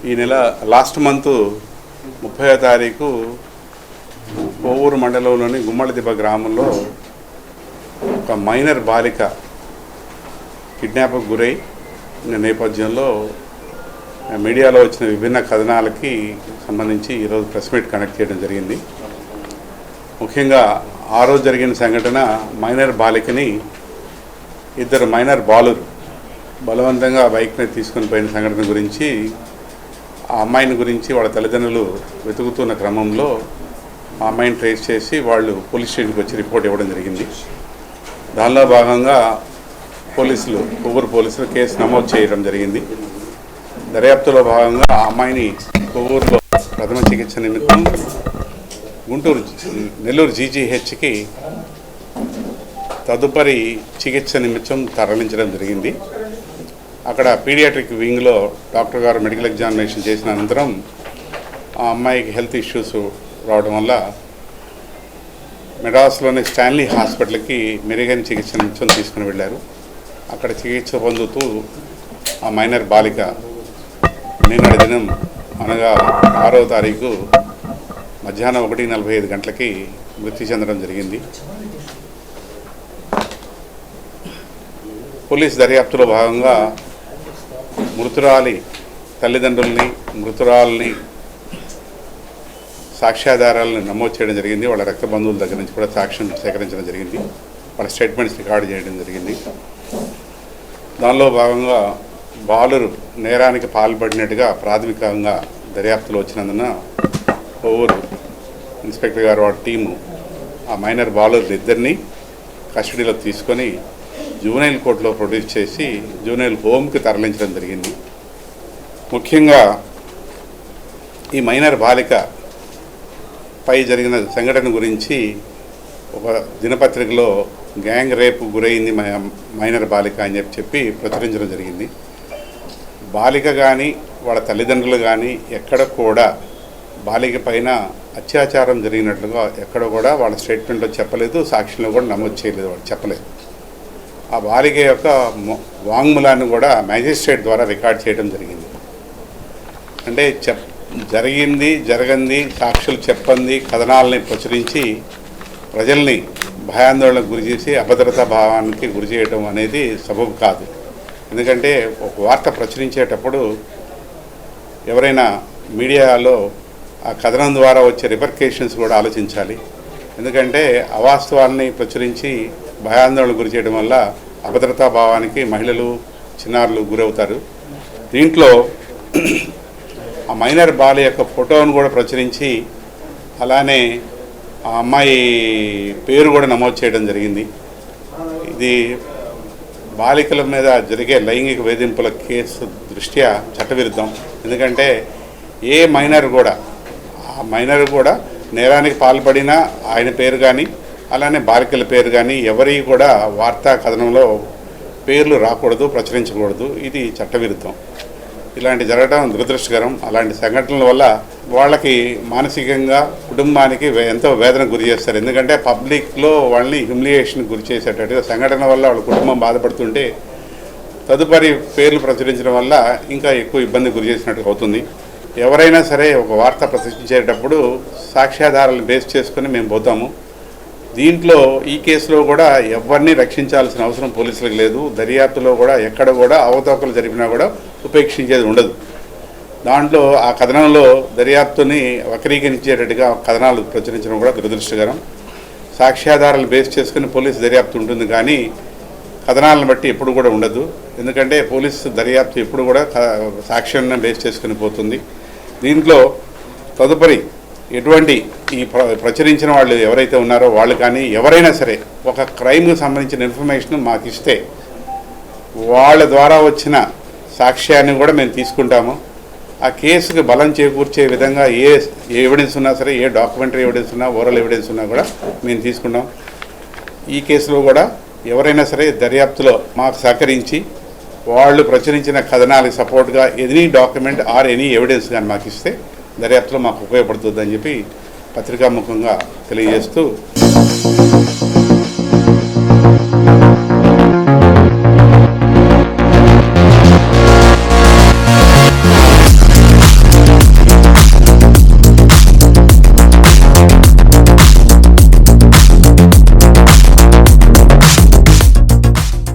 ఈ నెల last month 30వ తారీఖు కోవూరు మండలంలోని గుమ్మడిదిబ్బ గ్రామంలో ఒక మైనర్ బాలిక కిడ్నాప్కు గురై నేపథ్యంలో మీడియాలో వచ్చిన విభిన్న కథనాలకి సంబంధించి ఈరోజు ప్రెస్ మీట్ కండక్ట్ చేయడం జరిగింది. ముఖ్యంగా ఆ రోజు జరిగిన సంఘటన మైనర్ బాలికని ఇద్దరు మైనర్ బాలురు బలవంతంగా బైక్ మీద తీసుకుని పోయిన సంఘటన గురించి, ఆ అమ్మాయిని గురించి వాళ్ళ తల్లిదండ్రులు వెతుకుతున్న క్రమంలో ఆ అమ్మాయిని ట్రేస్ చేసి వాళ్ళు పోలీస్ స్టేషన్కి వచ్చి రిపోర్ట్ ఇవ్వడం జరిగింది. దానిలో భాగంగా కొవ్వూరు పోలీసులు కేసు నమోదు చేయడం జరిగింది. దర్యాప్తులో భాగంగా ఆ అమ్మాయిని కొవ్వూరులో ప్రథమ చికిత్స నిమిత్తం నెల్లూరు జీజీహెచ్కి తదుపరి చికిత్స నిమిత్తం తరలించడం జరిగింది. అక్కడ పీడియాట్రిక్ వింగ్లో డాక్టర్ గారు మెడికల్ ఎగ్జామినేషన్ చేసిన అనంతరం ఆ అమ్మాయికి హెల్త్ ఇష్యూస్ రావడం వల్ల మెడ్రాస్లోని స్టాన్లీ హాస్పిటల్కి మెరుగైన చికిత్స నిమిత్తం తీసుకుని వెళ్ళారు. అక్కడ చికిత్స పొందుతూ ఆ మైనర్ బాలిక నిన్నటి దినం అనగా 6వ తారీఖు మధ్యాహ్నం 1:45 గంటలకి మృతి చెందడం జరిగింది. పోలీస్ దర్యాప్తులో భాగంగా మృతురాలి తల్లిదండ్రుల్ని, మృతురాలని సాక్ష్యాధారాలను నమోదు చేయడం జరిగింది. వాళ్ళ రక్త బంధువుల దగ్గర నుంచి కూడా సాక్ష్యం సేకరించడం జరిగింది. వాళ్ళ స్టేట్మెంట్స్ రికార్డు చేయడం జరిగింది. దానిలో భాగంగా బాలురు నేరానికి పాల్పడినట్టుగా ప్రాథమికంగా దర్యాప్తులో వచ్చినందున కొవ్వూరు ఇన్స్పెక్టర్ గారు వాడి టీము ఆ మైనర్ బాలురు ఇద్దరిని కస్టడీలో తీసుకొని జూనైల్ కోర్టులో ప్రొడ్యూస్ చేసి జూనైల్ హోమ్కి తరలించడం జరిగింది. ముఖ్యంగా ఈ మైనర్ బాలిక పై జరిగిన సంఘటన గురించి ఒక దినపత్రికలో గ్యాంగ్ రేపు గురైంది మైనర్ బాలిక అని చెప్పి ప్రచురించడం జరిగింది. బాలిక కానీ వాళ్ళ తల్లిదండ్రులు కానీ ఎక్కడ కూడా బాలిక పైన అత్యాచారం జరిగినట్లుగా ఎక్కడ కూడా వాళ్ళ స్టేట్మెంట్లో చెప్పలేదు, సాక్ష్యంలో కూడా నమోదు చేయలేదు, వాళ్ళు చెప్పలేదు. ఆ బాలిక యొక్క వాంగ్మూలాన్ని కూడా మ్యాజిస్ట్రేట్ ద్వారా రికార్డ్ చేయడం జరిగింది. అంటే జరిగింది జరగంది సాక్షులు చెప్పంది కథనాలని ప్రచురించి ప్రజల్ని భయాందోళనకు గురి చేసి అభద్రతా భావానికి గురి చేయడం అనేది సబబు కాదు. ఎందుకంటే ఒక వార్త ప్రచురించేటప్పుడు ఎవరైనా మీడియాలో ఆ కథనం ద్వారా వచ్చే రిపర్కేషన్స్ కూడా ఆలోచించాలి. ఎందుకంటే అవాస్తవాల్ని ప్రచురించి భయాందోళనకు గురి చేయడం వల్ల అభద్రతా భావానికి మహిళలు, చిన్నారులు గురవుతారు. దీంట్లో ఆ మైనర్ బాల యొక్క ఫోటోను కూడా ప్రచురించి అలానే ఆ అమ్మాయి పేరు కూడా నమోదు చేయడం జరిగింది. ఇది బాలికల మీద జరిగే లైంగిక వేధింపుల కేసు దృష్ట్యా చట్టవిరుద్ధం. ఎందుకంటే ఏ మైనర్ కూడా నేరానికి పాల్పడిన ఆయన పేరు కానీ అలానే బాలికల పేరు కానీ ఎవరి కూడా వార్తా కథనంలో పేర్లు రాకూడదు, ప్రచురించకూడదు. ఇది చట్టవిరుద్ధం. ఇలాంటి జరగడం దురదృష్టకరం. అలాంటి సంఘటనల వల్ల వాళ్ళకి మానసికంగా, కుటుంబానికి ఎంతో వేదన గురి చేస్తారు. ఎందుకంటే పబ్లిక్లో వాళ్ళని హ్యూమిలియేషన్ గురి చేసేటట్టుగా సంఘటన వల్ల వాళ్ళ కుటుంబం బాధపడుతుంటే తదుపరి పేర్లు ప్రచురించడం వల్ల ఇంకా ఎక్కువ ఇబ్బంది గురి చేసినట్టు అవుతుంది. ఎవరైనా సరే ఒక వార్త ప్రచురించేటప్పుడు సాక్ష్యాధారాలను బేస్ చేసుకొని మేము పోతాము. దీంట్లో ఈ కేసులో కూడా ఎవరిని రక్షించాల్సిన అవసరం పోలీసులకు లేదు. దర్యాప్తులో కూడా ఎక్కడ కూడా అవతవకలు జరిపినా కూడా ఉపేక్షించేది ఉండదు. దాంట్లో ఆ కథనంలో దర్యాప్తుని వక్రీకరించేటట్టుగా కథనాలు ప్రచురించడం కూడా దురదృష్టకరం. సాక్ష్యాధారాలు బేస్ చేసుకుని పోలీసు దర్యాప్తు ఉంటుంది కానీ కథనాలను బట్టి ఎప్పుడు కూడా ఉండదు. ఎందుకంటే పోలీసు దర్యాప్తు ఎప్పుడు కూడా సాక్ష్యాన్ని బేస్ చేసుకుని పోతుంది. దీంట్లో తదుపరి ఎటువంటి ఈ ప్రచురించిన వాళ్ళు ఎవరైతే ఉన్నారో వాళ్ళు కానీ ఎవరైనా సరే ఒక క్రైమ్కి సంబంధించిన ఇన్ఫర్మేషన్ మాకు ఇస్తే వాళ్ళ ద్వారా వచ్చిన సాక్ష్యాన్ని కూడా మేము తీసుకుంటాము. ఆ కేసుకి బలం చేకూర్చే విధంగా ఏ ఎవిడెన్స్ ఉన్నా సరే, ఏ డాక్యుమెంటరీ ఎవిడెన్స్ ఉన్నా, ఓరల్ ఎవిడెన్స్ ఉన్నా కూడా మేము తీసుకుంటాం. ఈ కేసులో కూడా ఎవరైనా సరే దర్యాప్తులో మాకు సహకరించి వాళ్ళు ప్రచురించిన కథనాలకు సపోర్ట్గా any document or any evidence కానీ మాకు ఇస్తే దర్యాప్తులో మాకు ఉపయోగపడుతుందని చెప్పి పత్రికాముఖంగా తెలియజేస్తూ